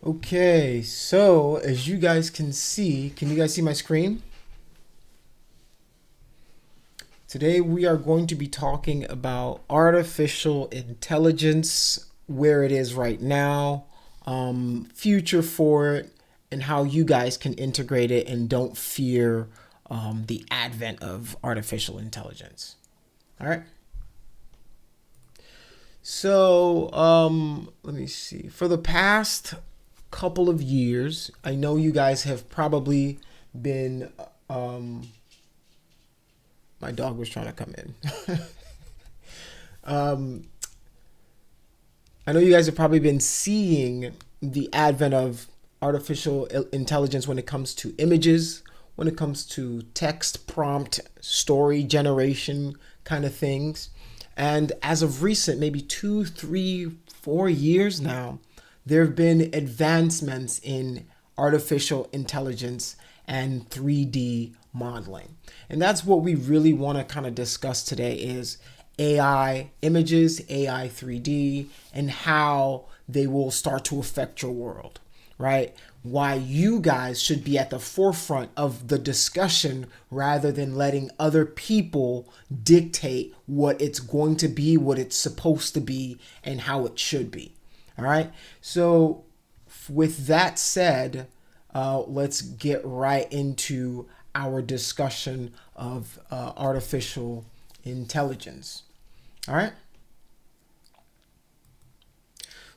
Okay, so as you guys can you guys see my screen? Today we are going to be talking about artificial intelligence, where it is right now, future for it, and how you guys can integrate it and don't fear the advent of artificial intelligence. All right. So let me see. For the past couple of years, I know you guys have probably been. My dog was trying to come in. um, I know you guys have probably been seeing the advent of artificial intelligence when it comes to images, when it comes to text prompt, story generation kind of things. And as of recent, maybe 2, 3, 4 years now, there have been advancements in artificial intelligence and 3D modeling. And that's what we really want to kind of discuss today is AI images, AI 3D, and how they will start to affect your world, right? Why you guys should be at the forefront of the discussion rather than letting other people dictate what it's going to be, what it's supposed to be, and how it should be. All right. So, with that said, let's get right into our discussion of artificial intelligence. All right.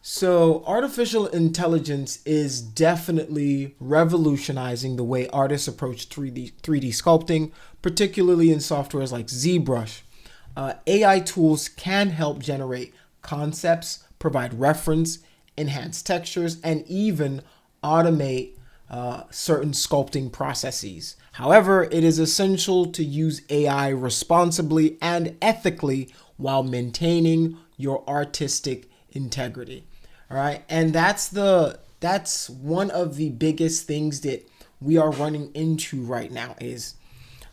So, artificial intelligence is definitely revolutionizing the way artists approach 3D sculpting, particularly in softwares like ZBrush. AI tools can help generate concepts, provide reference, enhance textures, and even automate certain sculpting processes. However, it is essential to use AI responsibly and ethically while maintaining your artistic integrity. All right, and that's one of the biggest things that we are running into right now is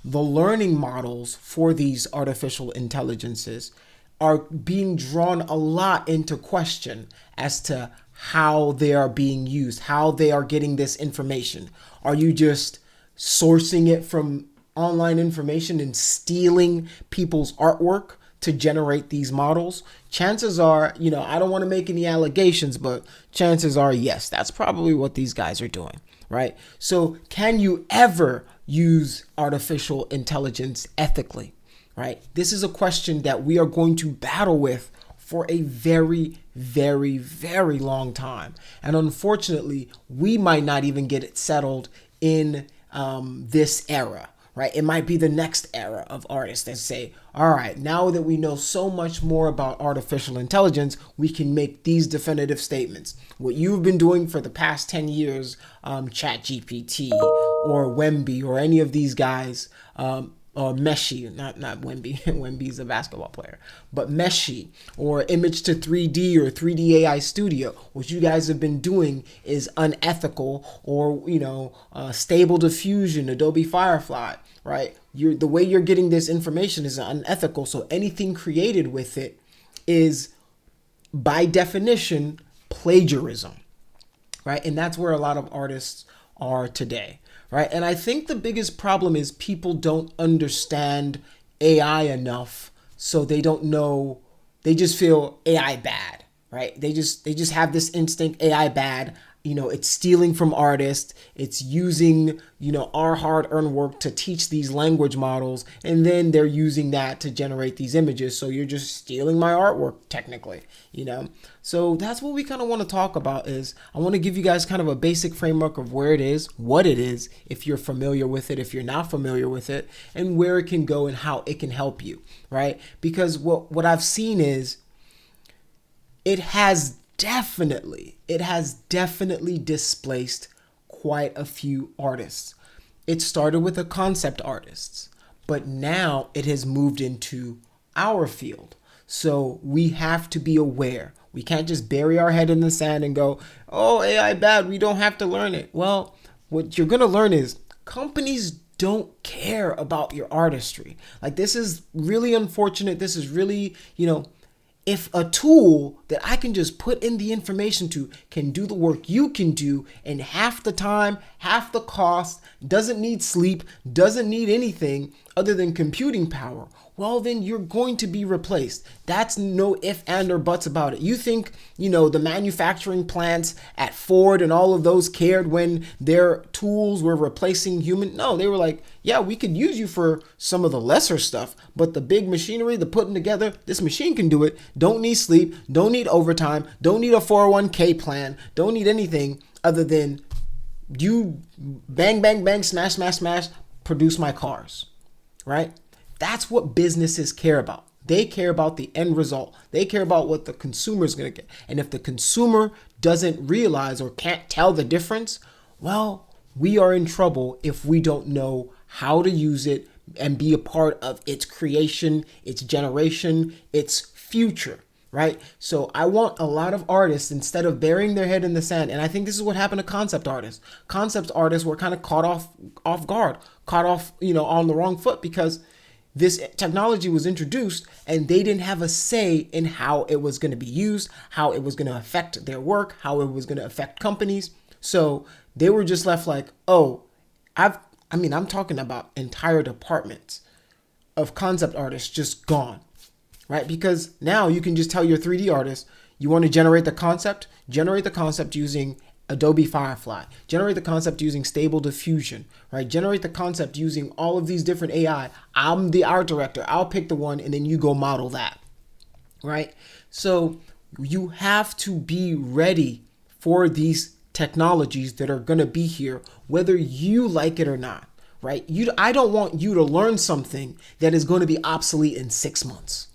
the learning models for these artificial intelligences are being drawn a lot into question as to how they are being used, how they are getting this information. Are you just sourcing it from online information and stealing people's artwork to generate these models? Chances are, I don't want to make any allegations, but chances are, yes, that's probably what these guys are doing, right? So, can you ever use artificial intelligence ethically, right? This is a question that we are going to battle with for a very, very, very long time. And unfortunately, we might not even get it settled in this era, right? It might be the next era of artists that say, all right, now that we know so much more about artificial intelligence, we can make these definitive statements. What you've been doing for the past 10 years, ChatGPT or Wemby or any of these guys, or Meshi, not Wemby. Wemby's a basketball player, but Meshi or Image to 3D or 3D AI Studio. What you guys have been doing is unethical, or Stable Diffusion, Adobe Firefly, right? The way you're getting this information is unethical. So anything created with it is, by definition, plagiarism, right? And that's where a lot of artists are today. Right. And I think the biggest problem is people don't understand AI enough. So they don't know. They just feel AI bad. Right. They just have this instinct AI bad. It's stealing from artists. It's using, our hard-earned work to teach these language models. And then they're using that to generate these images. So you're just stealing my artwork, technically. So that's what we kind of want to talk about is I want to give you guys kind of a basic framework of where it is, what it is, if you're familiar with it, if you're not familiar with it, and where it can go and how it can help you, right? Because what I've seen is it has definitely displaced quite a few artists. It started with the concept artists, but now it has moved into our field. So we have to be aware. We can't just bury our head in the sand and go, oh, AI bad, we don't have to learn it. Well, what you're going to learn is companies don't care about your artistry. Like, this is really unfortunate. This is really, if a tool that I can just put in the information to can do the work you can do in half the time, half the cost, doesn't need sleep, doesn't need anything other than computing power, well, then you're going to be replaced. That's no if, and, or buts about it. You think, the manufacturing plants at Ford and all of those cared when their tools were replacing human? No, they were like, yeah, we could use you for some of the lesser stuff, but the big machinery, the putting together, this machine can do it. Don't need sleep, don't need overtime, don't need a 401k plan, don't need anything other than you bang, bang, bang, smash, smash, smash, produce my cars, right? That's what businesses care about. They care about the end result. They care about what the consumer is going to get. And if the consumer doesn't realize or can't tell the difference, well, we are in trouble if we don't know how to use it and be a part of its creation, its generation, its future, right? So I want a lot of artists, instead of burying their head in the sand, and I think this is what happened to concept artists. Concept artists were kind of caught off guard, caught off, on the wrong foot, because this technology was introduced and they didn't have a say in how it was going to be used, how it was going to affect their work, how it was going to affect companies. So they were just left like, oh, I'm talking about entire departments of concept artists just gone, right? Because now you can just tell your 3D artist, you want to generate the concept using Adobe Firefly, generate the concept using Stable Diffusion, right? Generate the concept using all of these different AI. I'm the art director. I'll pick the one and then you go model that, right? So you have to be ready for these technologies that are going to be here, whether you like it or not, right? I don't want you to learn something that is going to be obsolete in 6 months,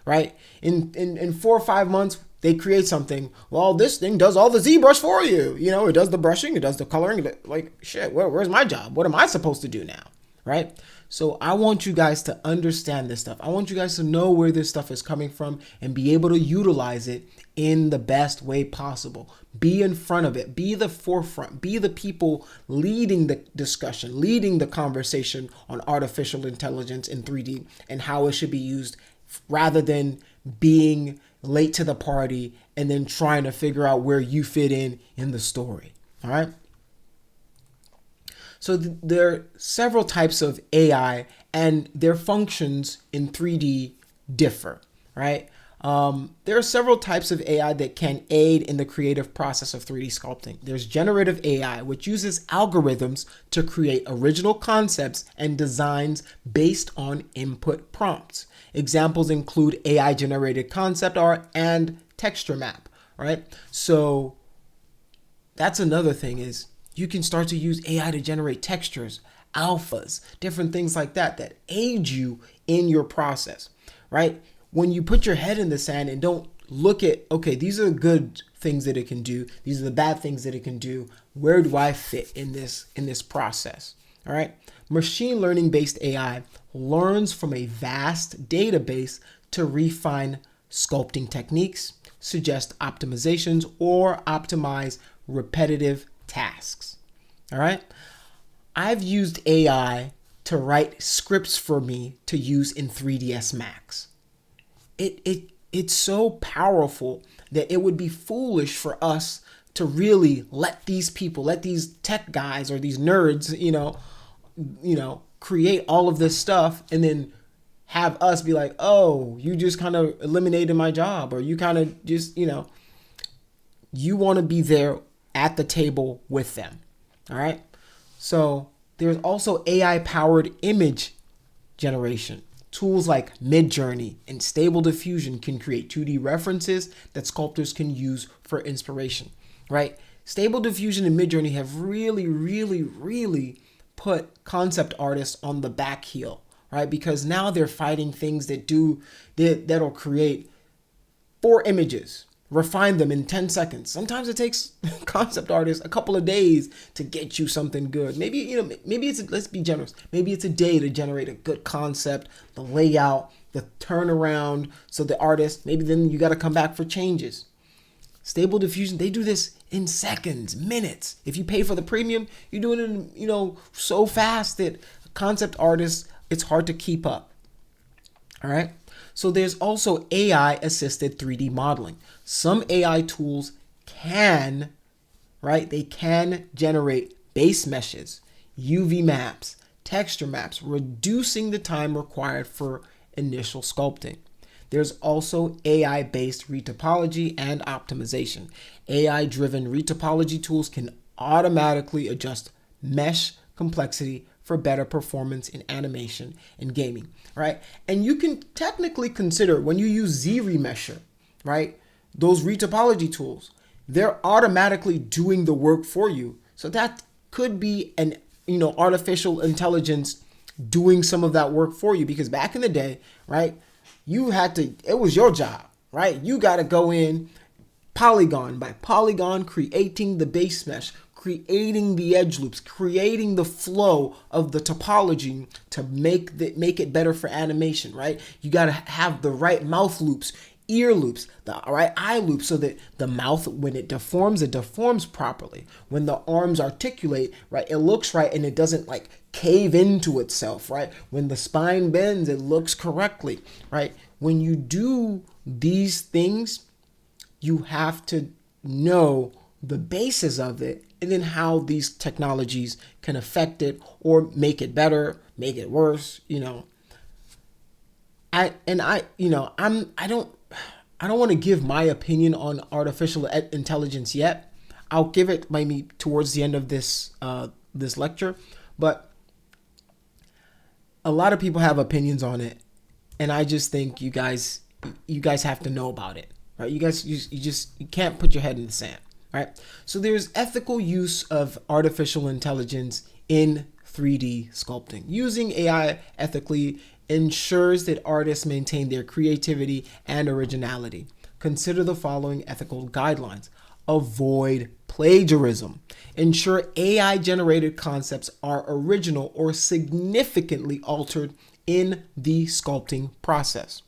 right? In 4 or 5 months, they create something. Well, this thing does all the ZBrush for you. It does the brushing, it does the coloring. Like, shit, where's my job? What am I supposed to do now? Right? So I want you guys to understand this stuff. I want you guys to know where this stuff is coming from and be able to utilize it in the best way possible. Be in front of it. Be the forefront. Be the people leading the discussion, leading the conversation on artificial intelligence in 3D and how it should be used, rather than being late to the party and then trying to figure out where you fit in the story. All right. So there are several types of AI and their functions in 3D differ, right? There are several types of AI that can aid in the creative process of 3D sculpting. There's generative AI, which uses algorithms to create original concepts and designs based on input prompts. Examples include AI-generated concept art and texture map, right? So that's another thing, is you can start to use AI to generate textures, alphas, different things like that aid you in your process, right? When you put your head in the sand and don't look at, okay, these are the good things that it can do, these are the bad things that it can do, where do I fit in this process? All right. Machine learning based AI learns from a vast database to refine sculpting techniques, suggest optimizations, or optimize repetitive tasks. All right. I've used AI to write scripts for me to use in 3ds Max. It's so powerful that it would be foolish for us to really let these people, let these tech guys or these nerds, create all of this stuff and then have us be like, oh, you just kind of eliminated my job, or you kind of just, you want to be there at the table with them. All right. So there's also AI powered image generation. Tools like Midjourney and Stable Diffusion can create 2D references that sculptors can use for inspiration, right? Stable Diffusion and Midjourney have really put concept artists on the back heel, right? Because now they're fighting things that'll create 4 images, refine them in 10 seconds. Sometimes it takes concept artists a couple of days to get you something good. Maybe let's be generous. Maybe it's a day to generate a good concept, the layout, the turnaround. So the artist, maybe then you got to come back for changes. Stable Diffusion, they do this in seconds, minutes. If you pay for the premium, you're doing it so fast that concept artists, it's hard to keep up. All right. So there's also AI assisted 3D modeling. Some AI tools can, right? They can generate base meshes, UV maps, texture maps, reducing the time required for initial sculpting. There's also AI-based retopology and optimization. AI-driven retopology tools can automatically adjust mesh complexity for better performance in animation and gaming, right? And you can technically consider when you use ZRemesher, right? Those retopology tools, they're automatically doing the work for you. So that could be an, artificial intelligence doing some of that work for you, because back in the day, right, it was your job, right? You got to go in polygon by polygon, creating the base mesh, creating the edge loops, creating the flow of the topology to make it better for animation, right? You got to have the right mouth loops, ear loops, the right eye loops, so that the mouth, when it deforms properly. When the arms articulate, right, it looks right and it doesn't like cave into itself, right? When the spine bends, it looks correctly, right? When you do these things, you have to know the basis of it and then how these technologies can affect it or make it better, make it worse, I don't want to give my opinion on artificial intelligence yet. I'll give it maybe towards the end of this lecture, but a lot of people have opinions on it, and I just think you guys have to know about it, right? You can't put your head in the sand, right? So there's ethical use of artificial intelligence in 3D sculpting. Using AI ethically ensures that artists maintain their creativity and originality. Consider the following ethical guidelines. Avoid plagiarism. Ensure AI-generated concepts are original or significantly altered in the sculpting process.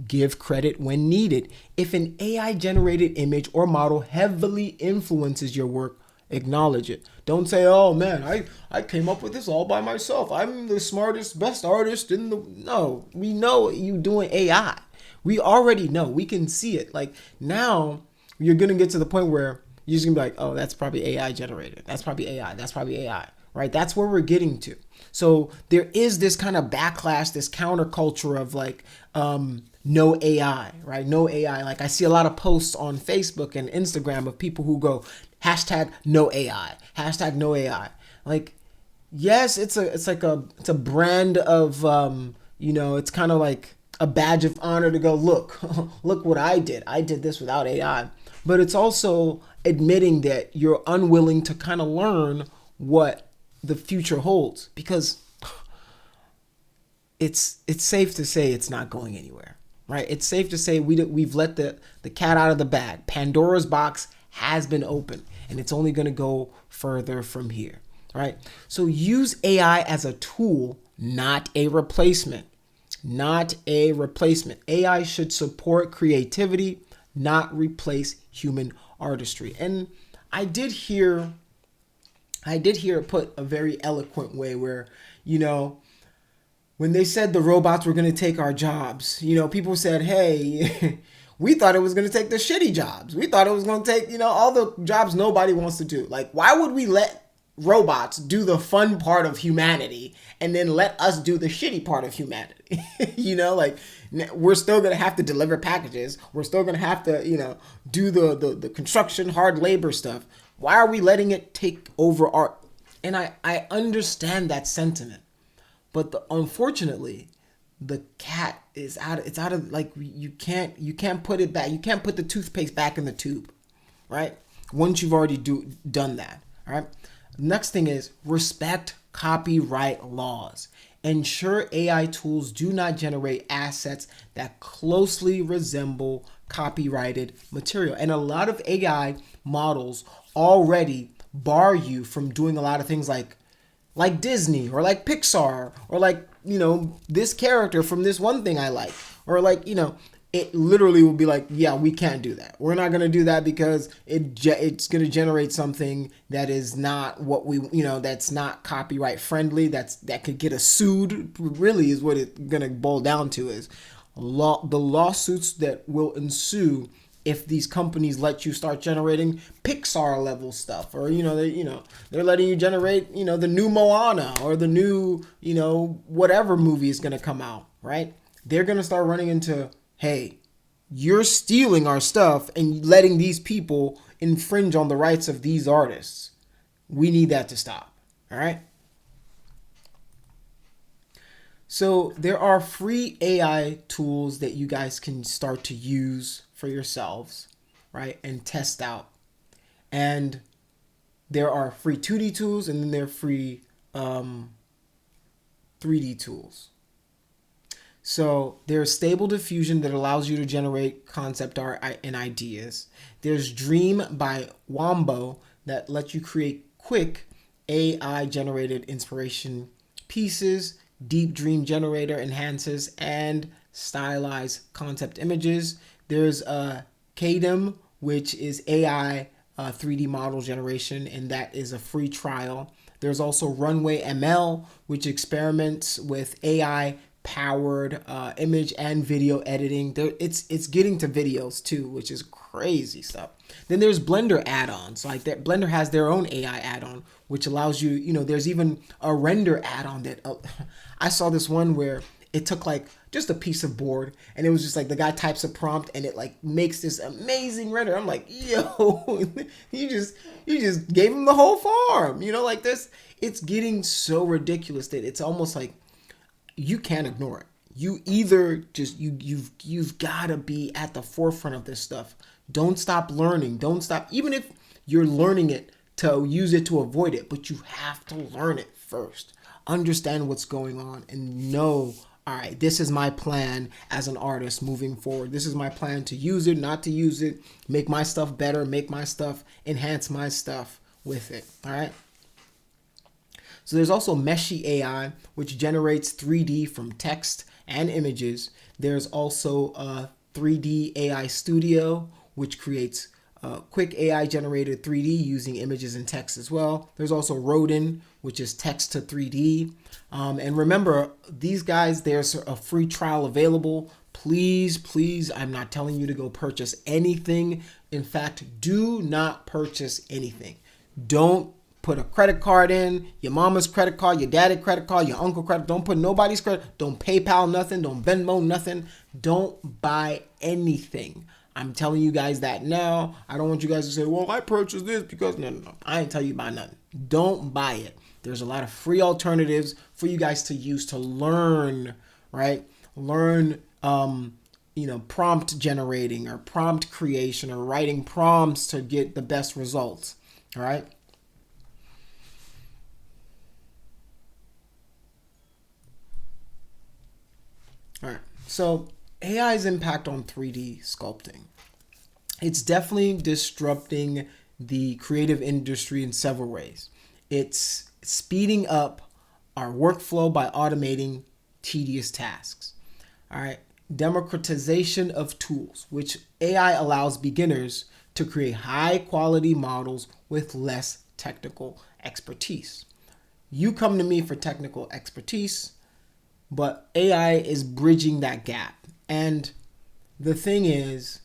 Give credit when needed. If an AI-generated image or model heavily influences your work, acknowledge it. Don't say, oh man, I came up with this all by myself. I'm the smartest, best artist in the... No, we know you doing AI. We already know. We can see it. Like now, you're going to get to the point where you're just going to be like, oh, that's probably AI generated. That's probably AI. That's probably AI. Right? That's where we're getting to. So there is this kind of backlash, this counterculture of like, no AI, right? No AI. Like I see a lot of posts on Facebook and Instagram of people who go, hashtag no AI, hashtag no AI. Like, yes, it's a brand of, it's kind of like a badge of honor to go, look, look what I did. I did this without AI. But it's also admitting that you're unwilling to kind of learn what the future holds, because it's safe to say it's not going anywhere, right? It's safe to say we've let the cat out of the bag. Pandora's box has been opened, and it's only going to go further from here, right? So use AI as a tool, not a replacement. Not a replacement. AI should support creativity, not replace human artistry. And I did hear it put a very eloquent way where, when they said the robots were going to take our jobs, people said, hey, we thought it was going to take the shitty jobs. We thought it was going to take, all the jobs nobody wants to do. Like, why would we let robots do the fun part of humanity and then let us do the shitty part of humanity? We're still going to have to deliver packages. We're still going to have to, do the construction, hard labor stuff. Why are we letting it take over art? And I understand that sentiment, but unfortunately, the cat is out. It's out of, like, you can't put it back. You can't put the toothpaste back in the tube, right? Once you've already done that, all right? Next thing is respect copyright laws. Ensure AI tools do not generate assets that closely resemble copyrighted material. And a lot of AI models already bar you from doing a lot of things like Disney or like Pixar or like, this character from this one thing I like, or like, it literally will be like, yeah, we can't do that. We're not going to do that because it's going to generate something that is not what we, that's not copyright friendly. That could get us sued, really, is what it's going to boil down to, is the lawsuits that will ensue if these companies let you start generating Pixar level stuff, or they're letting you generate the new Moana or the new whatever movie is going to come out, right? They're going to start running into, hey, you're stealing our stuff and letting these people infringe on the rights of these artists. We need that to stop. All right. So there are free AI tools that you guys can start to use for yourselves, right? And test out. And there are free 2D tools, and then there are free 3D tools. So there's Stable Diffusion that allows you to generate concept art and ideas. There's Dream by Wombo that lets you create quick AI generated inspiration pieces. Deep Dream Generator enhances and stylized concept images. There's Kaedim, which is AI 3D model generation, and that is a free trial. There's also Runway ML, which experiments with AI powered image and video editing. It's getting to videos too, which is crazy stuff. Then there's Blender add-ons, like that. Blender has their own AI add-on, which allows you, there's even a render add-on that I saw this one where it took like just a piece of board, and it was just like the guy types a prompt and it like makes this amazing render. I'm like, yo, you just gave him the whole farm, like this. It's getting so ridiculous that it's almost like you can't ignore it. You either just you've got to be at the forefront of this stuff. Don't stop learning. Don't stop, even if you're learning it to use it to avoid it, but you have to learn it first. Understand what's going on and know, all right, this is my plan as an artist moving forward. This is my plan to use it, not to use it, make my stuff better, enhance my stuff with it. All right. So there's also Meshy AI, which generates 3D from text and images. There's also a 3D AI Studio, which creates quick AI generated 3D using images and text as well. There's also Rodin, which is text to 3D. And remember, these guys, there's a free trial available. Please, I'm not telling you to go purchase anything. In fact, do not purchase anything. Don't put a credit card in, your mama's credit card, your daddy's credit card, your uncle's credit. Don't put nobody's credit. Don't PayPal nothing. Don't Venmo nothing. Don't buy anything. I'm telling you guys that now. I don't want you guys to say, well, I purchased this because no. I ain't tell you about nothing. Don't buy it. There's a lot of free alternatives for you guys to use to learn, right? Learn, prompt generating or prompt creation or writing prompts to get the best results, all right? All right, so AI's impact on 3D sculpting. It's definitely disrupting the creative industry in several ways. It's speeding up our workflow by automating tedious tasks. All right, democratization of tools, which AI allows beginners to create high quality models with less technical expertise. You come to me for technical expertise, but AI is bridging that gap. And the thing is,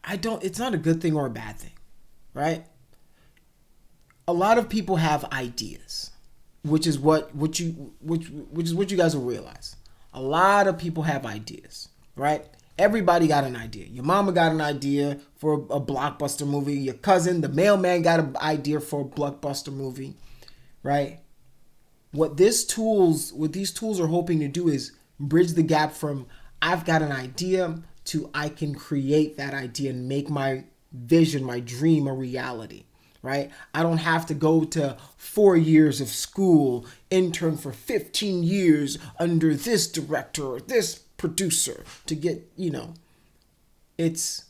it's not a good thing or a bad thing, right? A lot of people have ideas, which is what you guys will realize. A lot of people have ideas, right? Everybody got an idea. Your mama got an idea for a blockbuster movie. Your cousin, the mailman, got an idea for a blockbuster movie, right? What these tools are hoping to do is bridge the gap from I've got an idea to I can create that idea and make my vision, my dream a reality, right? I don't have to go to 4 years of school, intern for 15 years under this director or this producer to get, it's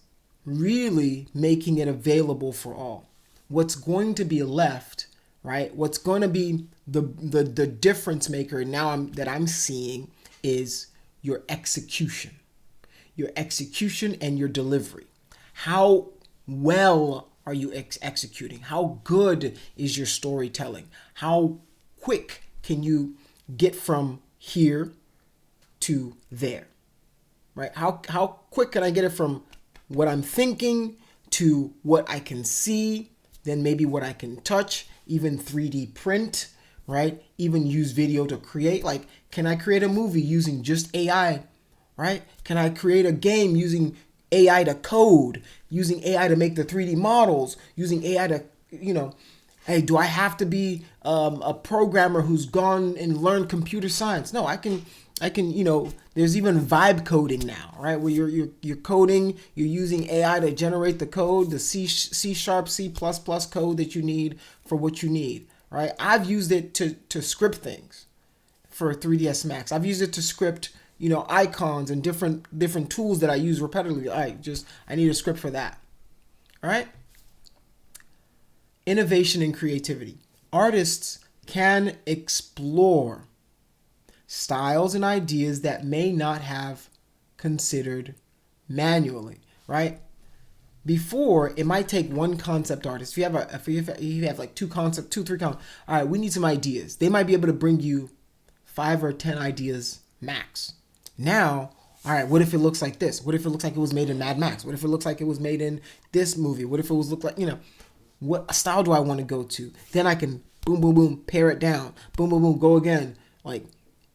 really making it available for all. What's going to be left, right? What's going to be the difference maker now that I'm seeing is your execution and your delivery. How well are you executing? How good is your storytelling? How quick can you get from here, to there, right? How quick can I get it from what I'm thinking to what I can see, then maybe what I can touch, even 3D print, right? Even use video to create. Like, can I create a movie using just AI, right? Can I create a game using AI to code, using AI to make the 3D models, using AI to, hey, do I have to be a programmer who's gone and learned computer science? No, I can, there's even vibe coding now, right? Where you're coding, you're using AI to generate the code, the C#, C++ code that you need for what you need, right? I've used it to script things for 3ds Max. I've used it to script, icons and different tools that I use repetitively. I need a script for that, all right? Innovation and creativity. Artists can explore styles and ideas that may not have considered manually, right? Before, it might take one concept artist. If you have like 3 concepts. All right, we need some ideas. They might be able to bring you 5 or 10 ideas max. Now, all right, what if it looks like this? What if it looks like it was made in Mad Max? What if it looks like it was made in this movie? What if it was look like, what style do I want to go to? Then I can boom, boom, boom, pare it down. Boom, boom, boom, go again. Like,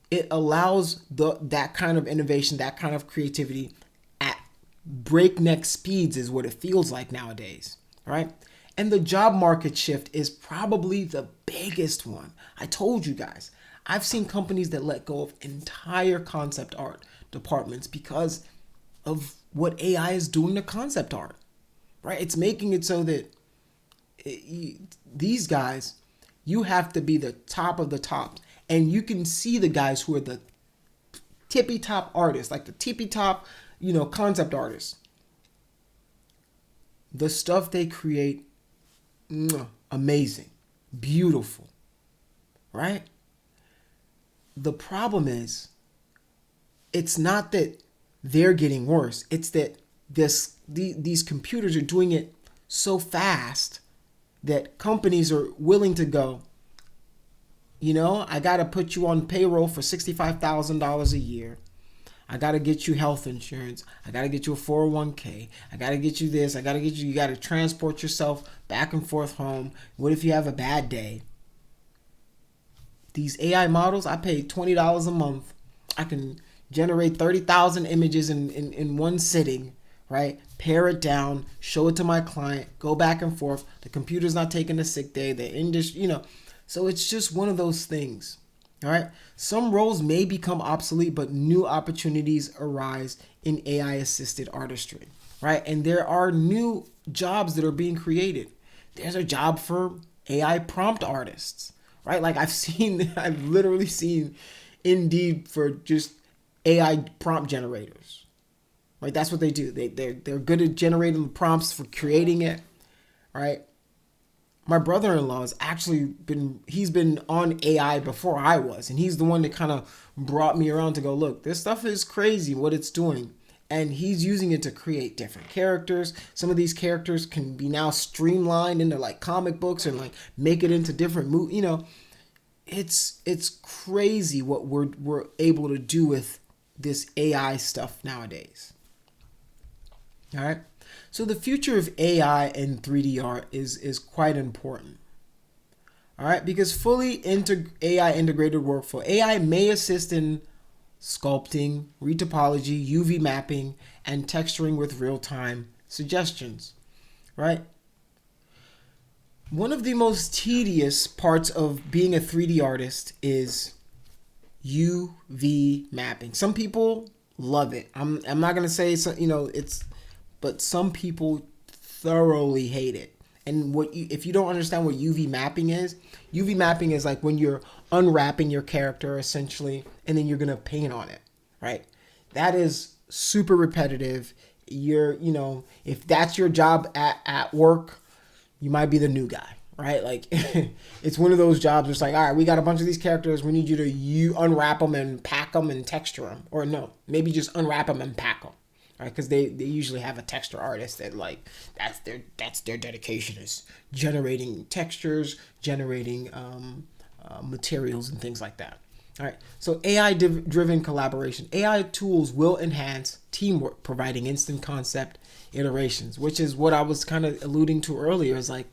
it allows that kind of innovation, that kind of creativity at breakneck speeds is what it feels like nowadays, right? And the job market shift is probably the biggest one. I told you guys, I've seen companies that let go of entire concept art departments because of what AI is doing to concept art, right? It's making it so that these guys, you have to be the top of the top. And you can see the guys who are the tippy top artists, like the tippy top, concept artists. The stuff they create, amazing, beautiful, right? The problem is, it's not that they're getting worse. It's that these computers are doing it so fast that companies are willing to go, I got to put you on payroll for $65,000 a year. I got to get you health insurance. I got to get you a 401k. I got to get you this. You got to transport yourself back and forth home. What if you have a bad day? These AI models, I pay $20 a month. I can generate 30,000 images in one sitting, right? Pare it down, show it to my client, go back and forth. The computer's not taking a sick day. The industry, So it's just one of those things, all right? Some roles may become obsolete, but new opportunities arise in AI-assisted artistry, right? And there are new jobs that are being created. There's a job for AI prompt artists, right? Like I've literally seen Indeed for just AI prompt generators, right? That's what they do. They're good at generating the prompts for creating it, right? My brother-in-law has actually he's been on AI before I was, and he's the one that kind of brought me around to go, look, this stuff is crazy what it's doing. And he's using it to create different characters. Some of these characters can be now streamlined into like comic books and like make it into different movies. It's crazy what we're able to do with this AI stuff nowadays. All right. So the future of AI and 3D art is quite important. All right, because fully AI integrated workflow. AI may assist in sculpting, retopology, UV mapping, and texturing with real-time suggestions, right? One of the most tedious parts of being a 3D artist is UV mapping. Some people love it. I'm not gonna say so, but some people thoroughly hate it. And if you don't understand what UV mapping is like when you're unwrapping your character essentially, and then you're gonna paint on it, right? That is super repetitive. If that's your job at work, you might be the new guy, right? Like it's one of those jobs where it's like, all right, we got a bunch of these characters. We need you to unwrap them and pack them and texture them. Or no, maybe just unwrap them and pack them. Right, because they usually have a texture artist that like that's their dedication is generating textures, generating materials and things like that. All right, so AI-driven collaboration. AI tools will enhance teamwork, providing instant concept iterations, which is what I was kind of alluding to earlier. Is like,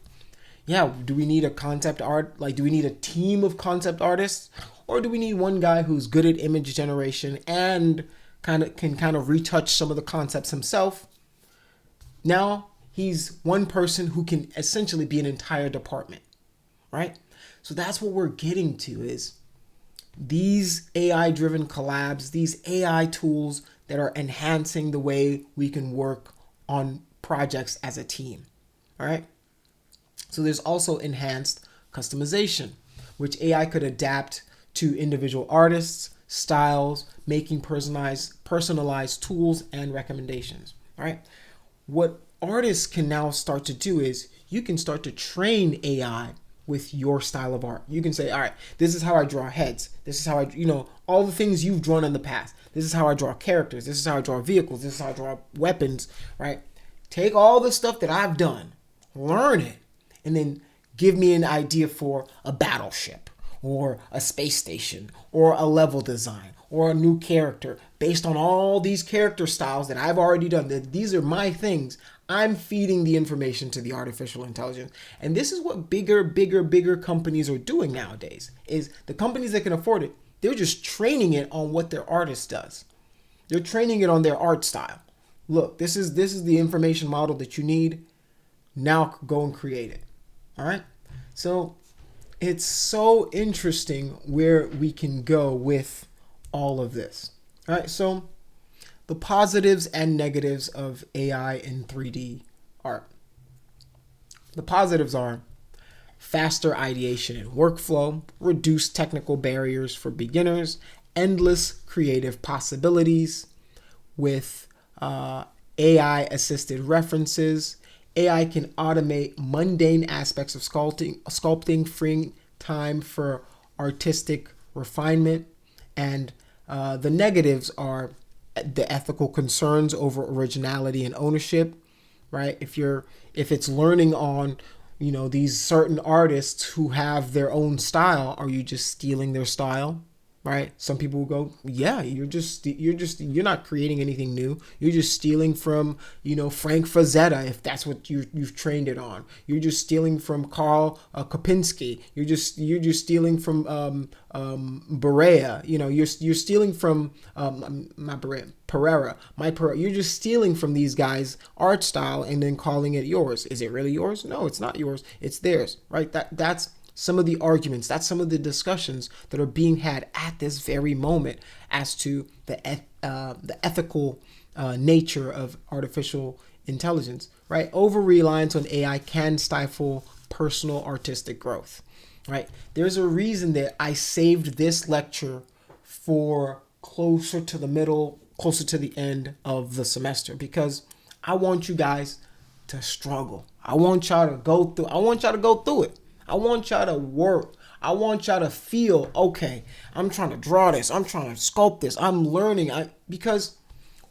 yeah, do we need a concept art? Like, do we need a team of concept artists, or do we need one guy who's good at image generation and can retouch some of the concepts himself? Now he's one person who can essentially be an entire department, right? So that's what we're getting to, is these AI-driven collabs, these AI tools that are enhancing the way we can work on projects as a team. All right. So there's also enhanced customization, which AI could adapt to individual artists, styles, making personalized tools and recommendations. All right. What artists can now start to do is you can start to train AI with your style of art. You can say, all right, this is how I draw heads. This is how I, all the things you've drawn in the past. This is how I draw characters. This is how I draw vehicles. This is how I draw weapons, right? Take all the stuff that I've done, learn it, and then give me an idea for a battleship or a space station or a level design or a new character based on all these character styles that I've already done. These are my things. I'm feeding the information to the artificial intelligence. And this is what bigger companies are doing nowadays, is the companies that can afford it, they're just training it on what their artist does. They're training it on their art style. Look, this is the information model that you need. Now go and create it. All right. So it's so interesting where we can go with all of this. All right. So the positives and negatives of AI in 3D art. The positives are faster ideation and workflow, reduced technical barriers for beginners, endless creative possibilities with AI-assisted references. AI can automate mundane aspects of sculpting, freeing time for artistic refinement. And the negatives are the ethical concerns over originality and ownership, right? If it's learning on, these certain artists who have their own style, are you just stealing their style? Right? Some people will go, yeah, you're not creating anything new. You're just stealing from, Frank Frazetta, if that's what you've trained it on. You're just stealing from Carl Kopinski. You're just stealing from Berea. You're stealing from not Berea, Pereira. You're just stealing from these guys' art style and then calling it yours. Is it really yours? No, it's not yours. It's theirs. Right? That's some of the arguments, that's some of the discussions that are being had at this very moment as to the ethical nature of artificial intelligence, right? Over-reliance on AI can stifle personal artistic growth, right? There's a reason that I saved this lecture for closer to the middle, closer to the end of the semester, because I want you guys to struggle. I want y'all to go through it. I want y'all to work. I want y'all to feel, okay, I'm trying to draw this. I'm trying to sculpt this. I'm learning. Because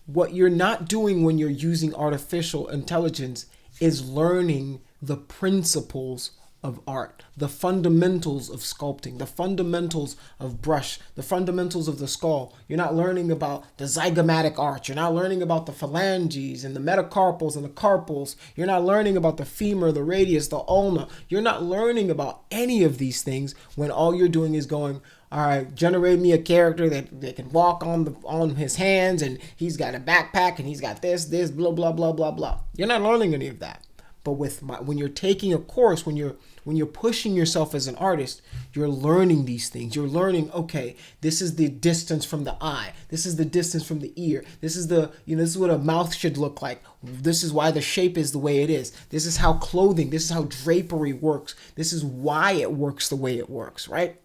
what you're not doing when you're using artificial intelligence is learning the principles of art, the fundamentals of sculpting, the fundamentals of brush, the fundamentals of the skull. You're not learning about the zygomatic arch. You're not learning about the phalanges and the metacarpals and the carpals. You're not learning about the femur, the radius, the ulna. You're not learning about any of these things when all you're doing is going, all right, generate me a character that can walk on his hands, and he's got a backpack, and he's got this, blah, blah, blah, blah, blah. You're not learning any of that. But when you're taking a course, when you're pushing yourself as an artist, you're learning these things. You're learning, okay, this is the distance from the eye. This is the distance from the ear. This is this is what a mouth should look like. This is why the shape is the way it is. This is how this is how drapery works. This is why it works the way it works, right?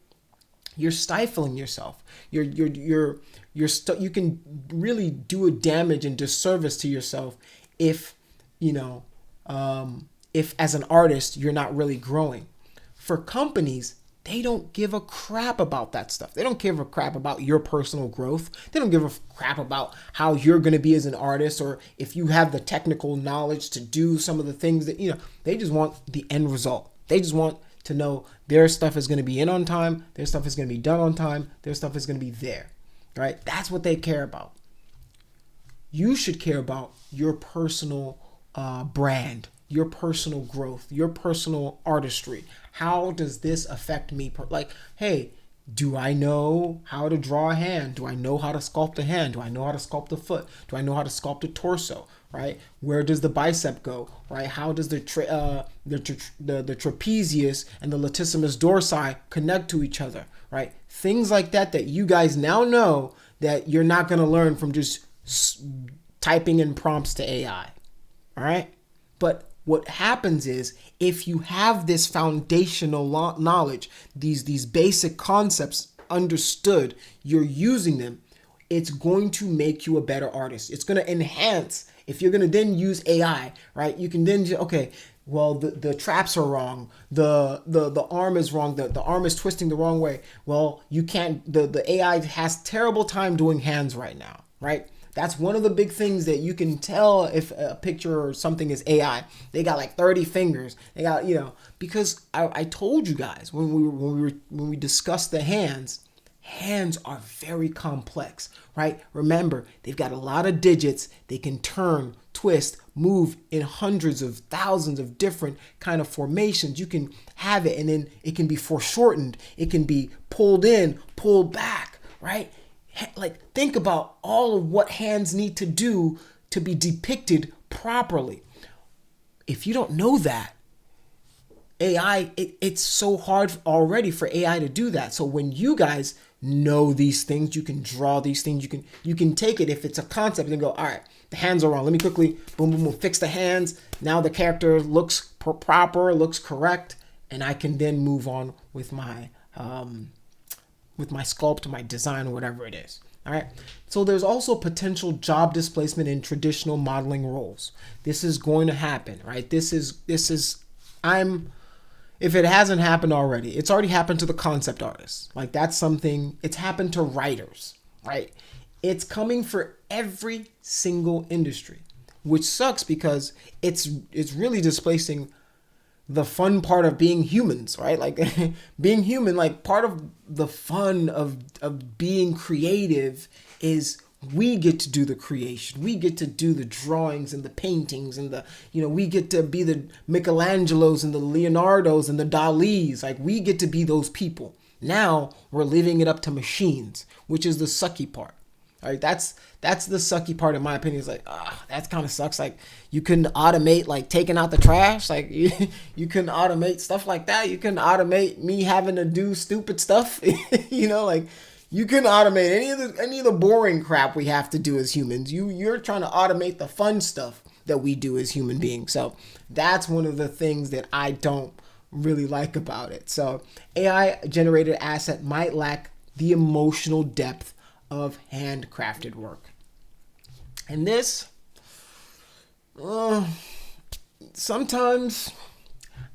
You're stifling yourself. You can really do a damage and disservice to yourself if as an artist, you're not really growing. For companies, they don't give a crap about that stuff. They don't give a crap about your personal growth. They don't give a crap about how you're going to be as an artist, or if you have the technical knowledge to do some of the things that, they just want the end result. They just want to know their stuff is going to be in on time, their stuff is going to be done on time, their stuff is going to be there, right? That's what they care about. You should care about your personal brand, your personal growth, your personal artistry. How does this affect me? Like, hey, do I know how to draw a hand? Do I know how to sculpt a hand? Do I know how to sculpt a foot? Do I know how to sculpt a torso? Right? Where does the bicep go? Right? How does the trapezius and the latissimus dorsi connect to each other? Right? Things like that you guys now know that you're not going to learn from just typing in prompts to AI. All right? But what happens is, if you have this foundational knowledge, these basic concepts understood, you're using them, it's going to make you a better artist. It's going to enhance. If you're going to then use AI, right? You can then, okay, well, the traps are wrong. The arm is wrong. The arm is twisting the wrong way. Well, you can't, the AI has terrible time doing hands right now, right? That's one of the big things that you can tell if a picture or something is AI. They got like 30 fingers. They got, because I told you guys when we discussed the hands are very complex, right? Remember, they've got a lot of digits. They can turn, twist, move in hundreds of thousands of different kind of formations. You can have it, and then it can be foreshortened. It can be pulled in, pulled back, right? Like, think about all of what hands need to do to be depicted properly. If you don't know that, AI, it's so hard already for AI to do that. So when you guys know these things, you can draw these things, you can take it if it's a concept and go, all right, the hands are wrong. Let me quickly, boom, boom, boom, fix the hands. Now the character looks proper, looks correct, and I can then move on with my sculpt, my design, or whatever it is. All right. So there's also potential job displacement in traditional modeling roles. This is going to happen, right? If it hasn't happened already, it's already happened to the concept artists. Like, that's something, it's happened to writers, right? It's coming for every single industry, which sucks because it's really displacing the fun part of being humans, right? Like, being human, like, part of the fun of being creative is we get to do the creation. We get to do the drawings and the paintings and we get to be the Michelangelos and the Leonardos and the Dalis. Like, we get to be those people. Now we're leaving it up to machines, which is the sucky part. All right, that's the sucky part in my opinion. Is like, that kind of sucks. Like, you couldn't automate like taking out the trash. Like, you couldn't automate stuff like that. You couldn't automate me having to do stupid stuff. Like, you couldn't automate any of the boring crap we have to do as humans. You're trying to automate the fun stuff that we do as human beings. So that's one of the things that I don't really like about it. So AI generated asset might lack the emotional depth of handcrafted work. And this, sometimes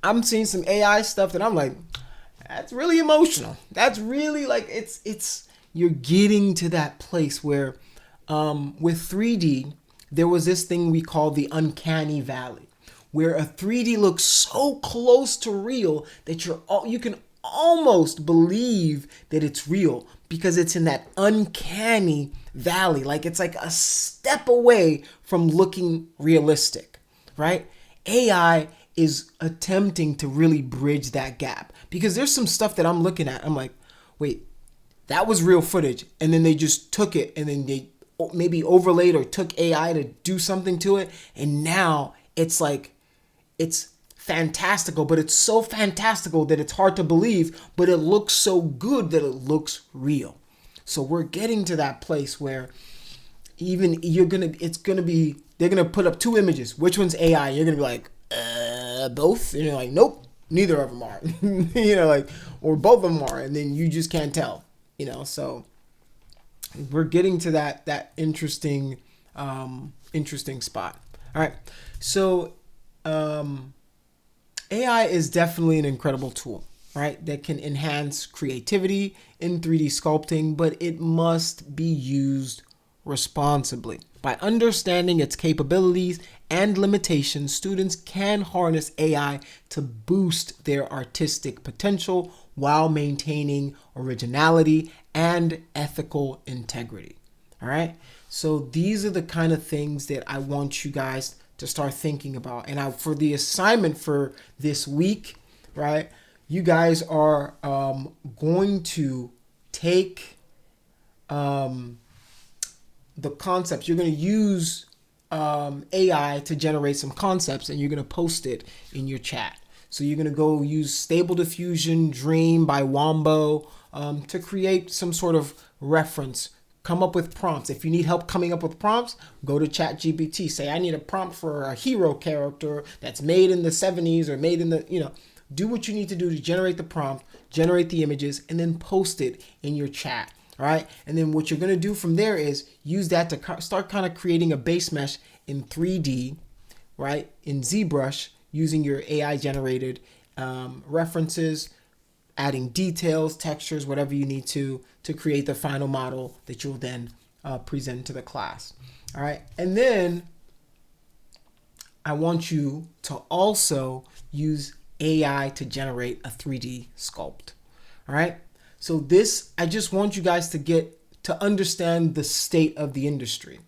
I'm seeing some AI stuff that I'm like, that's really emotional. That's really like, you're getting to that place where with 3D, there was this thing we call the uncanny valley, where a 3D looks so close to real that you can almost believe that it's real because it's in that uncanny valley. Like, it's like a step away from looking realistic, right? AI is attempting to really bridge that gap because there's some stuff that I'm looking at. I'm like, wait, that was real footage. And then they just took it and then they maybe overlaid or took AI to do something to it. And now it's like, it's fantastical, but it's so fantastical that it's hard to believe, but it looks so good that it looks real. So we're getting to that place where even they're gonna put up two images. Which one's AI? You're gonna be like, both? And you're like, nope, neither of them are. Or both of them are, and then you just can't tell. So we're getting to that interesting spot. All right. So AI is definitely an incredible tool, right? That can enhance creativity in 3D sculpting, but it must be used responsibly. By understanding its capabilities and limitations, students can harness AI to boost their artistic potential while maintaining originality and ethical integrity. All right? So these are the kind of things that I want you guys to start thinking about. And for the assignment for this week, right, you guys are going to take the concepts. You're going to use AI to generate some concepts, and you're going to post it in your chat. So you're going to go use Stable Diffusion Dream by Wombo to create some sort of reference. Come up with prompts. If you need help coming up with prompts, go to ChatGPT. Say, I need a prompt for a hero character that's made in the 70s or made in the, do what you need to do to generate the prompt, generate the images, and then post it in your chat. All right. And then what you're going to do from there is use that to start kind of creating a base mesh in 3D, right? In ZBrush, using your AI generated references, adding details, textures, whatever you need to create the final model that you'll then present to the class. All right. And then I want you to also use AI to generate a 3D sculpt. All right. So this, I just want you guys to understand the state of the industry,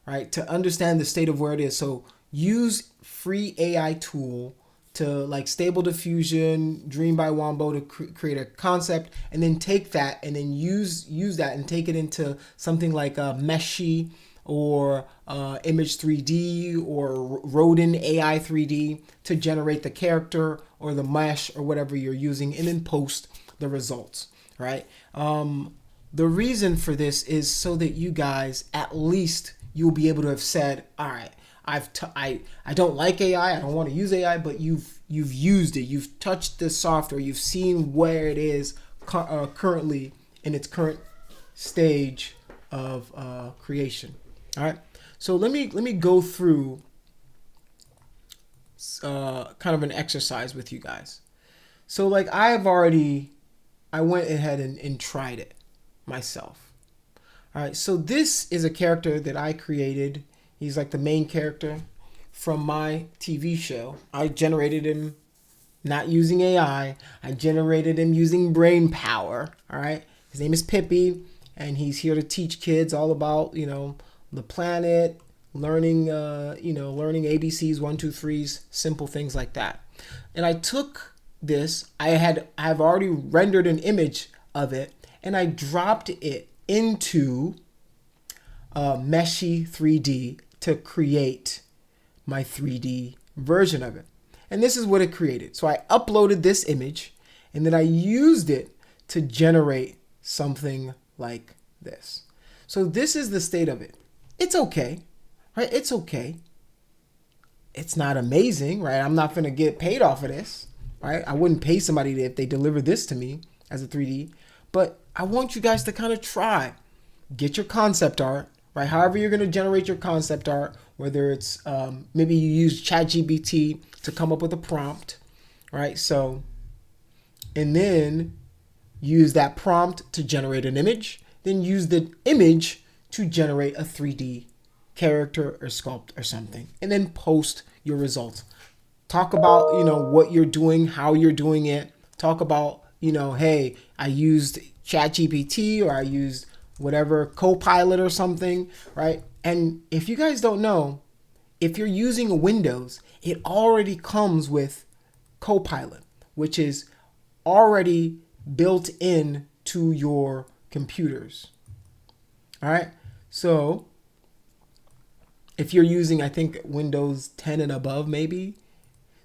right? To understand the state of where it is. So use free AI tool to like Stable Diffusion, Dream by Wombo to create a concept, and then take that and then use that and take it into something like a Meshy or Image 3D or Rodin AI 3D to generate the character or the mesh or whatever you're using, and then post the results. Right. The reason for this is so that you guys, at least you'll be able to have said, all right, I don't like AI. I don't want to use AI, but you've used it. You've touched this software. You've seen where it is currently in its current stage of creation. All right. So let me go through kind of an exercise with you guys. So like I went ahead and tried it myself. All right, so this is a character that I created. He's like the main character from my TV show. I generated him not using AI. I generated him using brain power. All right, his name is Pippi, and he's here to teach kids all about, the planet, learning, learning ABCs, 1, 2, 3s, simple things like that. And I took this, I've already rendered an image of it, and I dropped it into Meshy 3D to create my 3D version of it. And this is what it created. So I uploaded this image, and then I used it to generate something like this. So this is the state of it. It's okay, right? It's okay. It's not amazing, right? I'm not going to get paid off of this. Right? I wouldn't pay somebody if they delivered this to me as a 3D, but I want you guys to kind of try, get your concept art, right? However you're going to generate your concept art, whether it's maybe you use ChatGPT to come up with a prompt, right? So, and then use that prompt to generate an image, then use the image to generate a 3D character or sculpt or something, and then post your results. Talk about, what you're doing, how you're doing it. Talk about, hey, I used ChatGPT or I used whatever Copilot or something, right? And if you guys don't know, if you're using a Windows, it already comes with Copilot, which is already built in to your computers. All right. So if you're using, I think, Windows 10 and above, maybe,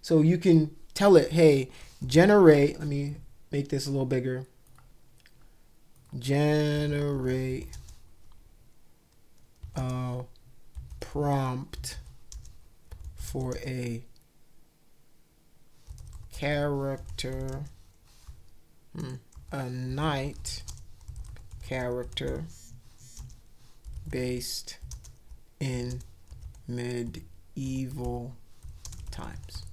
so you can tell it, hey, generate, let me make this a little bigger. Generate a prompt for a character, a knight character based in medieval times.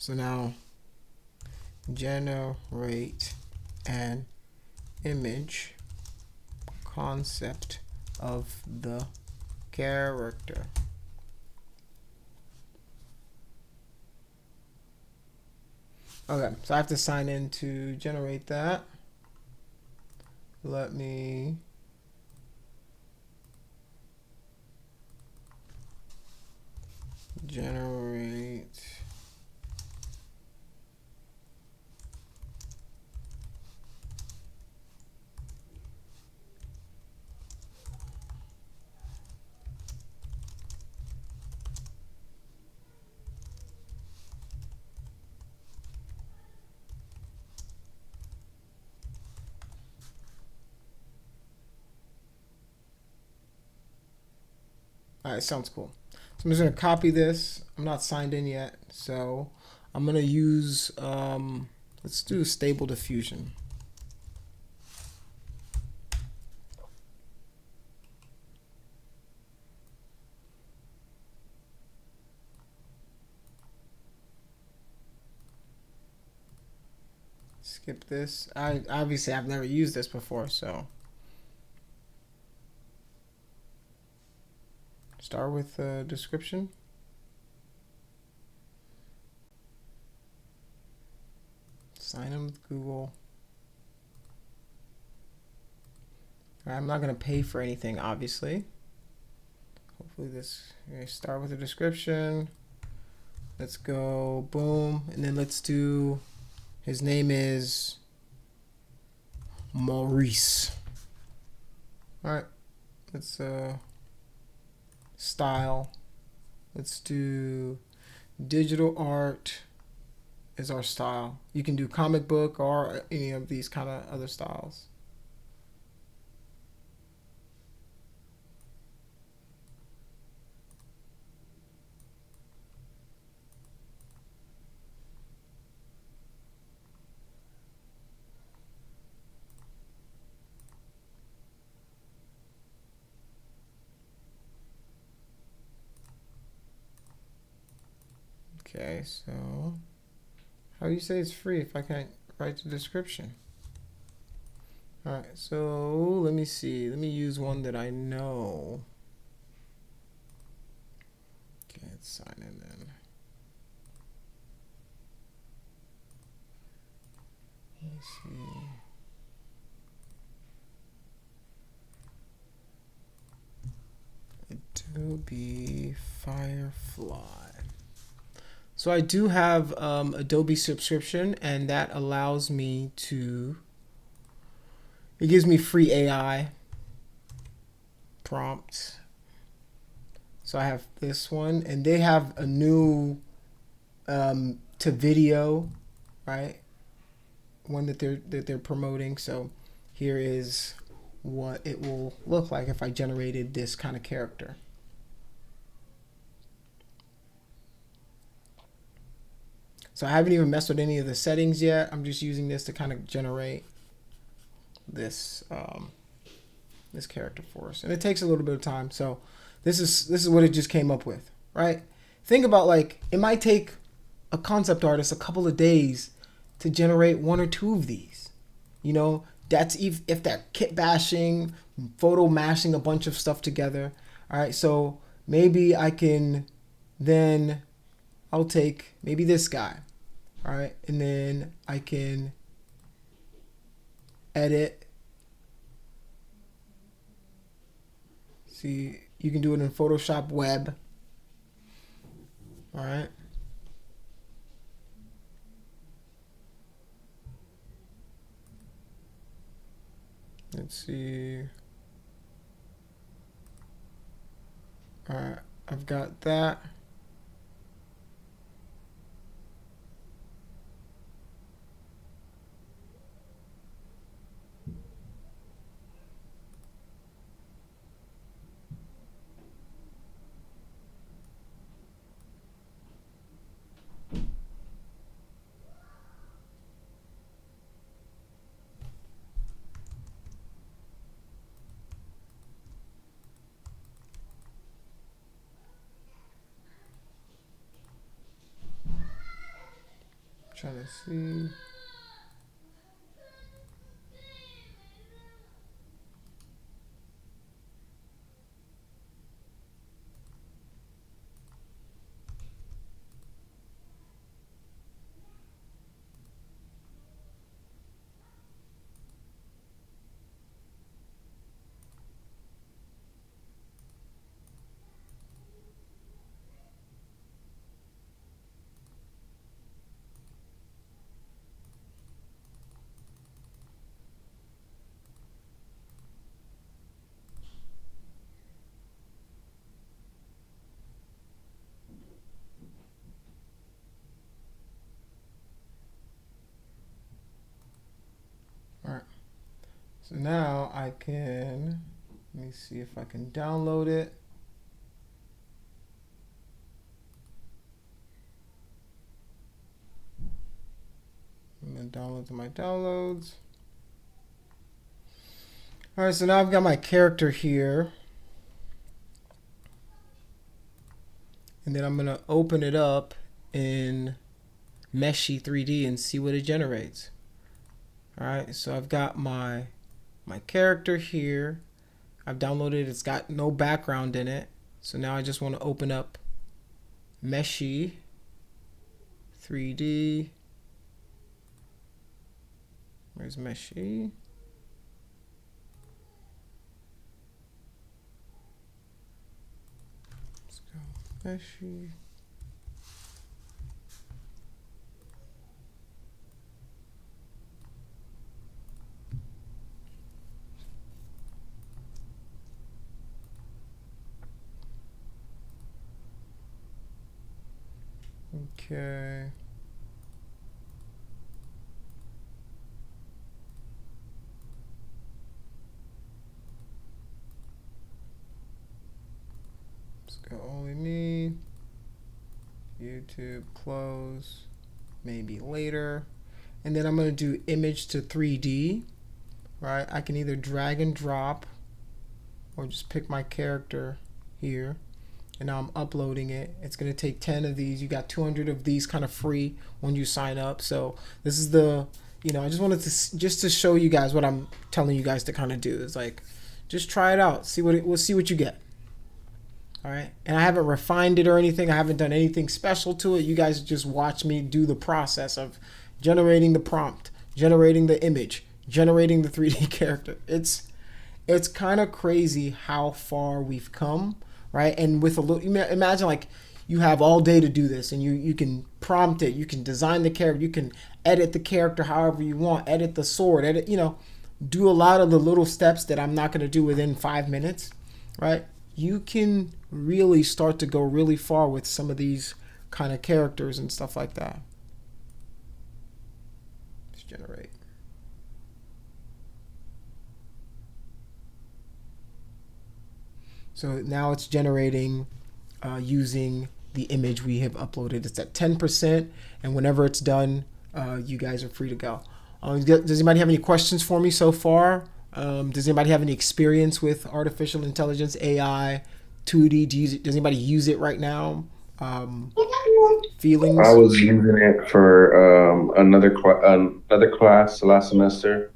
So now generate an image concept of the character. Okay, so I have to sign in to generate that. Let me generate All right, sounds cool. So I'm just gonna copy this. I'm not signed in yet, so I'm gonna use let's do stable diffusion. Skip this. Obviously I've never used this before, so start with the description. Sign in with Google. All right, I'm not gonna pay for anything, obviously. Hopefully this. Start with the description. Let's go, boom, and then let's do. His name is Maurice. All right, let's style. Let's do digital art is our style. You can do comic book or any of these kind of other styles. Okay, so how do you say it's free if I can't write the description? All right, so let me see. Let me use one that I know. Okay, let's sign in then. Let's see. Adobe Firefly. So I do have Adobe subscription, and that allows me to, it gives me free AI prompts. So I have this one, and they have a new to video, right? One that they're promoting. So here is what it will look like if I generated this kind of character. So I haven't even messed with any of the settings yet. I'm just using this to kind of generate this this character for us, and it takes a little bit of time. So this is what it just came up with, right? Think about, like, it might take a concept artist a couple of days to generate one or two of these. You know, that's if they're kit bashing, photo mashing a bunch of stuff together. All right, so maybe I can then I'll take maybe this guy. All right, and then I can edit. See, you can do it in Photoshop Web. All right. Let's see. All right, I've got that. Trying to see. All right. So now I can, let me see if I can download it. I'm going to download to my downloads. All right, so now I've got my character here. And then I'm going to open it up in Meshy 3D and see what it generates. All right, so I've got my character here. I've downloaded it. It's got no background in it. So now I just want to open up Meshy 3D. Where's Meshy? Let's go Meshy. Okay. Let's go only me. YouTube, close. Maybe later. And then I'm going to do image to 3D. Right? I can either drag and drop or just pick my character here. And now I'm uploading it. It's going to take 10 of these. You got 200 of these kind of free when you sign up. So this is the, I just wanted to just to show you guys what I'm telling you guys to kind of do. It's like, just try it out. We'll see what you get. All right. And I haven't refined it or anything. I haven't done anything special to it. You guys just watch me do the process of generating the prompt, generating the image, generating the 3D character. It's kind of crazy how far we've come. Right, and with a little, imagine like you have all day to do this, and you can prompt it, you can design the character, you can edit the character however you want, edit the sword, do a lot of the little steps that I'm not going to do within 5 minutes. Right, you can really start to go really far with some of these kind of characters and stuff like that. Let's generate. So now it's generating using the image we have uploaded. It's at 10%, and whenever it's done, you guys are free to go. Does anybody have any questions for me so far? Does anybody have any experience with artificial intelligence, AI, 2D? Does anybody use it right now? Feelings? I was using it for another class last semester.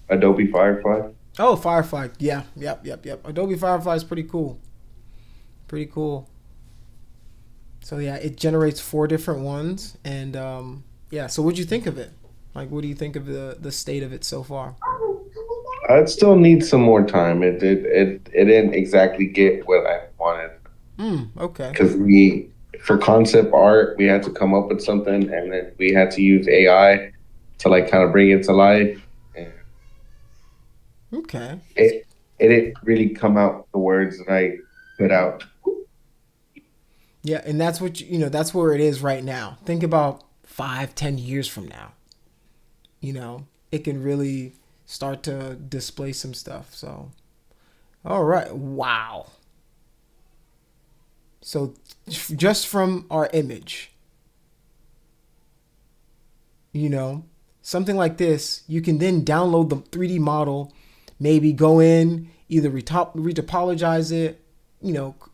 Adobe Firefly. Oh, Firefly. Yeah. Yep. Adobe Firefly is pretty cool. Pretty cool. So yeah, it generates 4 different ones, and yeah. So what'd you think of it? Like, what do you think of the state of it so far? I'd still need some more time. It didn't exactly get what I wanted. Okay. Because for concept art, we had to come up with something, and then we had to use AI to like kind of bring it to life. And Okay. it didn't really come out the words that I put out. Yeah, and that's what that's where it is right now. Think about 5-10 years from now. It can really start to display some stuff. So, all right. Wow. So just from our image, something like this, you can then download the 3D model, maybe go in, either retopologize it,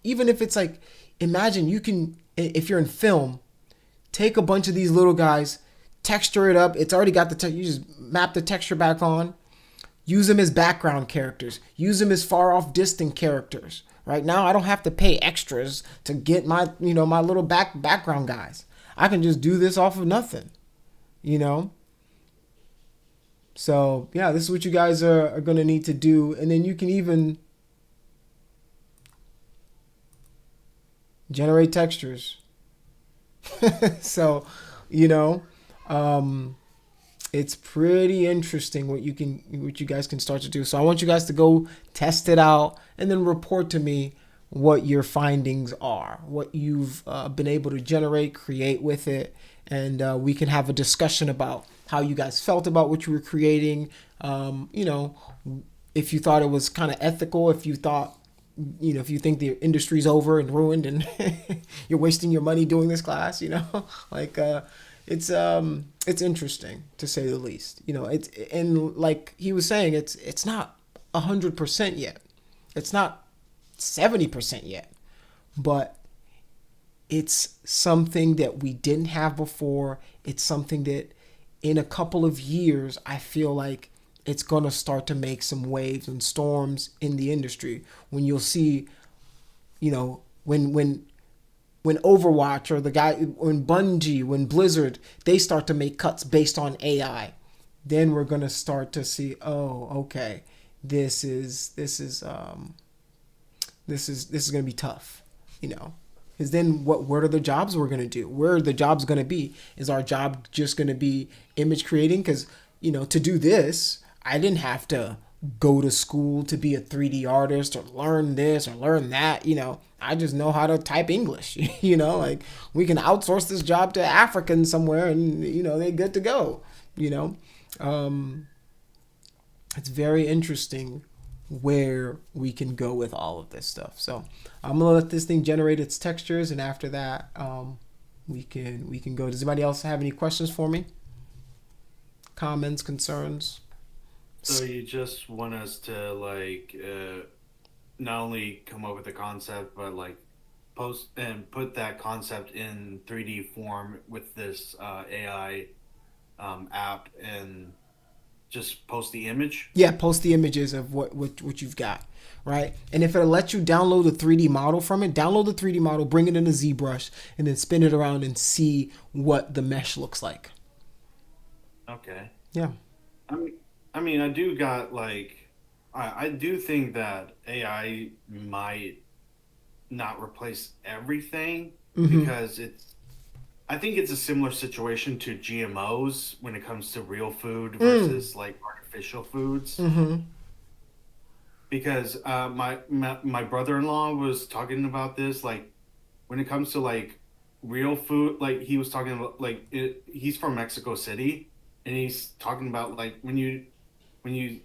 even if it's like, imagine you can, if you're in film, take a bunch of these little guys, texture it up. It's already got you just map the texture back on. Use them as background characters. Use them as far off distant characters. Right now, I don't have to pay extras to get my little background guys. I can just do this off of nothing, you know. So yeah, this is what you guys are gonna need to do, and then you can even generate textures. So, you know, um, it's pretty interesting what you guys can start to do. So I want you guys to go test it out and then report to me what your findings are, what you've been able to generate, create with it, and we can have a discussion about how you guys felt about what you were creating. You know, if you thought it was kind of ethical, if you thought, you know, if you think the industry's over and ruined and you're wasting your money doing this class, you know, like it's interesting to say the least. You know, it's, and like he was saying, it's not 100% yet. It's not 70% yet, but it's something that we didn't have before. It's something that in a couple of years, I feel like it's going to start to make some waves and storms in the industry when you'll see, you know, when Overwatch or the guy, when Bungie, when Blizzard, they start to make cuts based on AI, then we're going to start to see, oh, okay, this is going to be tough, you know. Because then what are the jobs we're going to do? Where are the jobs going to be? Is our job just going to be image creating? Because, you know, to do this, I didn't have to go to school to be a 3D artist or learn this or learn that. You know, I just know how to type English. You know, like we can outsource this job to Africans somewhere and, you know, they're good to go. You know, um, it's very interesting where we can go with all of this stuff. So I'm gonna let this thing generate its textures, and after that, we can go. Does anybody else have any questions for me? Comments, concerns? So you just want us to not only come up with a concept, but like post and put that concept in 3D form with this AI app and just post the image. Yeah, post the images of what you've got, right? And if it'll let you download the 3D model from it, download the 3D model, bring it in a ZBrush, and then spin it around and see what the mesh looks like. Okay. Yeah. I mean, I do got I do think that AI might not replace everything Mm-hmm. because I think it's a similar situation to GMOs when it comes to real food Mm. versus like artificial foods. Mm-hmm. Because my brother-in-law was talking about this, like when it comes to like real food, like he was talking about he's from Mexico City, and he's talking about like to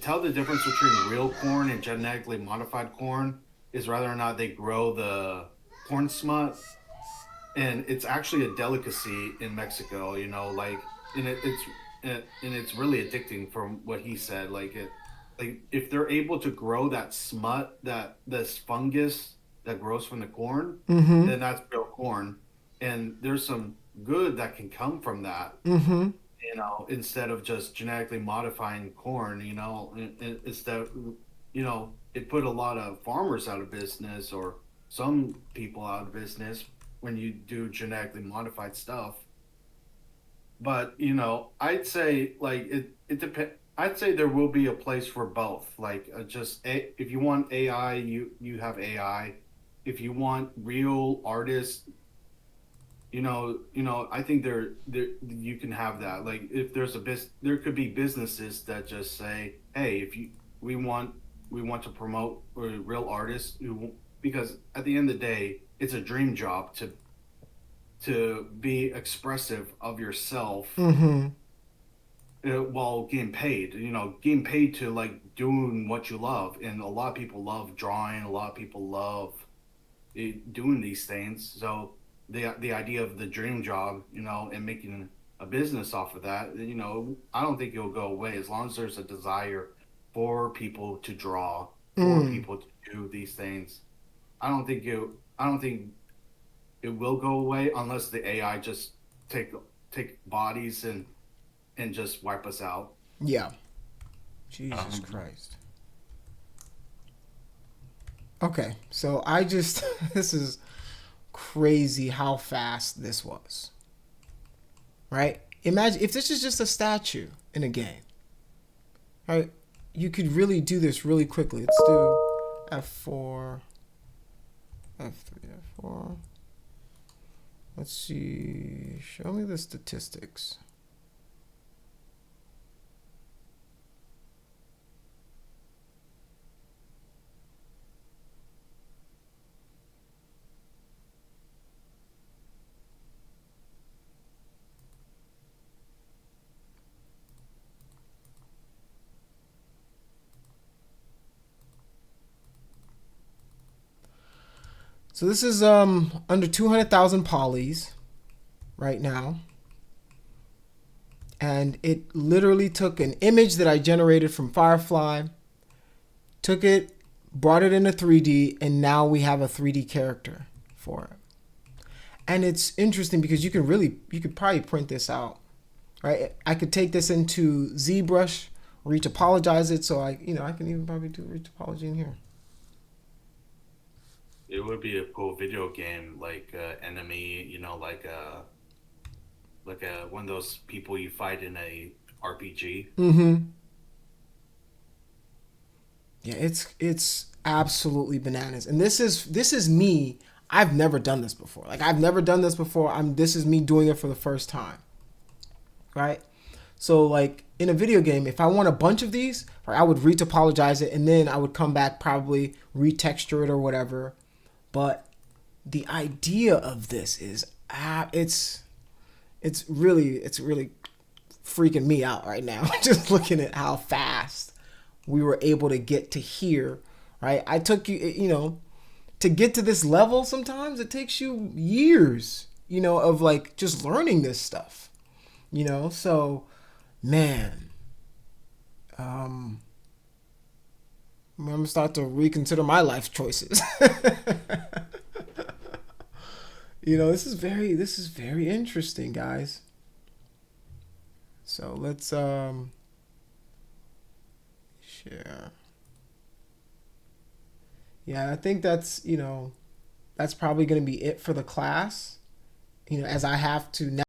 tell the difference between real corn and genetically modified corn is whether or not they grow the corn smut, and it's actually a delicacy in Mexico, you know, and it's really addicting from what he said. Like if they're able to grow that smut, that this fungus that grows from the corn, Mm-hmm. then that's real corn, and there's some good that can come from that. Mm-hmm. You know, instead of just genetically modifying corn, you know, instead, you know, it put a lot of farmers out of business or some people out of business when you do genetically modified stuff. But, you know, I'd say like it depends. I'd say there will be a place for both. If you want AI, you have AI. If you want real artists, I think there you can have that. Like if there's there could be businesses that just say, hey, if you we want we want to promote real artists because at the end of the day, it's a dream job to be expressive of yourself Mm-hmm. while getting paid. You know, getting paid to like doing what you love, and a lot of people love drawing. A lot of people love doing these things. So the idea of the dream job, you know, and making a business off of that, you know, I don't think it'll go away as long as there's a desire for people to draw, for Mm. people to do these things. I don't think it will go away unless the AI just take take bodies and just wipe us out. Yeah. Jesus Um, Christ. Okay, so I just this is crazy how fast this was. Right? Imagine if this is just a statue in a game. Right? You could really do this really quickly. Let's do F4, F3, F4. Let's see. Show me the statistics. So this is under 200,000 polys right now. And it literally took an image that I generated from Firefly, took it, brought it into 3D, and now we have a 3D character for it. And it's interesting because you could probably print this out, right? I could take this into ZBrush, retopologize it, so I can even probably do retopology in here. it would be a cool video game, like enemy, like a one of those people you fight in a RPG. Mm-hmm. Yeah, it's absolutely bananas. And this is me. I've never done this before. Like I've never done this before. This is me doing it for the first time. Right? So like in a video game, if I want a bunch of these, right, I would retopologize it and then I would come back, probably retexture it or whatever. But the idea of this is it's really freaking me out right now. Just looking at how fast we were able to get to here, right? I took to get to this level. Sometimes it takes you years, of like just learning this stuff, So, man, I'm gonna start to reconsider my life choices. This is very interesting, guys. So let's share. Yeah, I think that's probably going to be it for the class. As I have to now